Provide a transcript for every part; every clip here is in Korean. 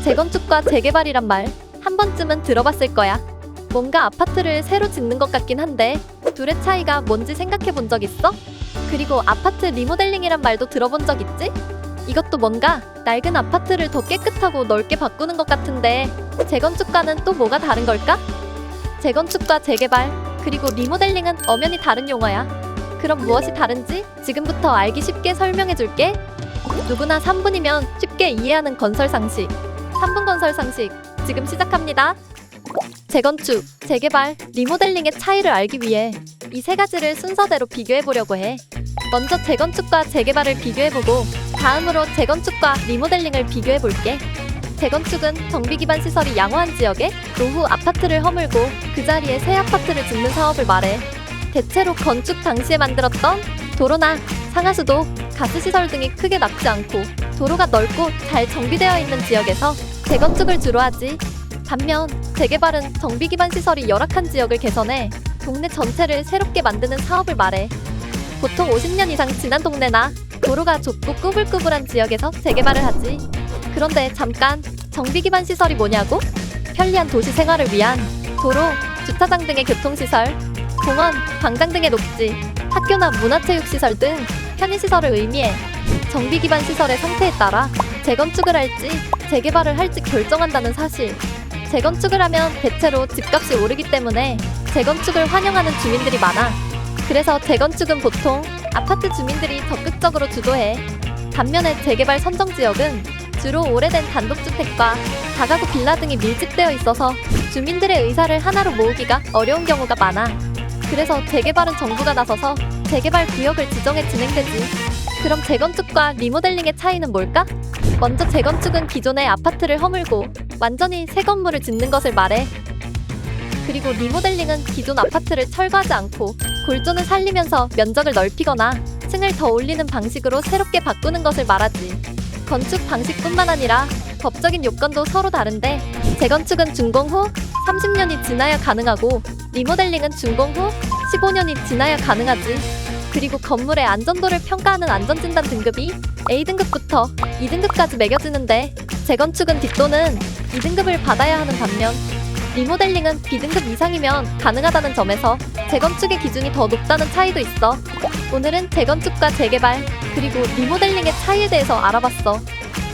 재건축과 재개발이란 말 한 번쯤은 들어봤을 거야. 뭔가 아파트를 새로 짓는 것 같긴 한데 둘의 차이가 뭔지 생각해 본 적 있어? 그리고 아파트 리모델링이란 말도 들어본 적 있지? 이것도 뭔가 낡은 아파트를 더 깨끗하고 넓게 바꾸는 것 같은데 재건축과는 또 뭐가 다른 걸까? 재건축과 재개발 그리고 리모델링은 엄연히 다른 용어야. 그럼 무엇이 다른지 지금부터 알기 쉽게 설명해 줄게. 누구나 3분이면 쉽게 이해하는 건설 상식. 3분 건설 상식 지금 시작합니다. 재건축, 재개발, 리모델링의 차이를 알기 위해 이 세 가지를 순서대로 비교해 보려고 해. 먼저 재건축과 재개발을 비교해보고 다음으로 재건축과 리모델링을 비교해 볼게. 재건축은 정비 기반 시설이 양호한 지역에 노후 아파트를 허물고 그 자리에 새 아파트를 짓는 사업을 말해. 대체로 건축 당시에 만들었던 도로나 상하수도, 가스시설 등이 크게 낙지 않고 도로가 넓고 잘 정비되어 있는 지역에서 재건축을 주로 하지. 반면 재개발은 정비 기반 시설이 열악한 지역을 개선해 동네 전체를 새롭게 만드는 사업을 말해. 보통 50년 이상 지난 동네나 도로가 좁고 꾸불꾸불한 지역에서 재개발을 하지. 그런데 잠깐, 정비 기반 시설이 뭐냐고? 편리한 도시 생활을 위한 도로, 주차장 등의 교통시설, 공원, 광장 등의 녹지, 학교나 문화체육시설 등 편의시설을 의미해. 정비 기반 시설의 상태에 따라 재건축을 할지 재개발을 할지 결정한다는 사실. 재건축을 하면 대체로 집값이 오르기 때문에 재건축을 환영하는 주민들이 많아. 그래서 재건축은 보통 아파트 주민들이 적극적으로 주도해. 반면에 재개발 선정 지역은 주로 오래된 단독주택과 다가구 빌라 등이 밀집되어 있어서 주민들의 의사를 하나로 모으기가 어려운 경우가 많아. 그래서 재개발은 정부가 나서서 재개발 구역을 지정해 진행되지. 그럼 재건축과 리모델링의 차이는 뭘까? 먼저 재건축은 기존의 아파트를 허물고 완전히 새 건물을 짓는 것을 말해. 그리고 리모델링은 기존 아파트를 철거하지 않고 골조는 살리면서 면적을 넓히거나 층을 더 올리는 방식으로 새롭게 바꾸는 것을 말하지. 건축 방식뿐만 아니라 법적인 요건도 서로 다른데 재건축은 준공 후 30년이 지나야 가능하고 리모델링은 준공 후 15년이 지나야 가능하지. 그리고 건물의 안전도를 평가하는 안전진단 등급이 A등급부터 2등급까지 매겨지는데 재건축은 뒷돈은 2등급을 받아야 하는 반면 리모델링은 B등급 이상이면 가능하다는 점에서 재건축의 기준이 더 높다는 차이도 있어. 오늘은 재건축과 재개발 그리고 리모델링의 차이에 대해서 알아봤어.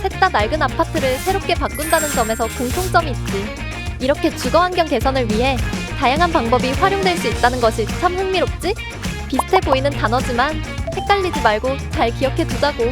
셋 다 낡은 아파트를 새롭게 바꾼다는 점에서 공통점이 있지. 이렇게 주거환경 개선을 위해 다양한 방법이 활용될 수 있다는 것이 참 흥미롭지? 비슷해 보이는 단어지만 헷갈리지 말고 잘 기억해 두자고.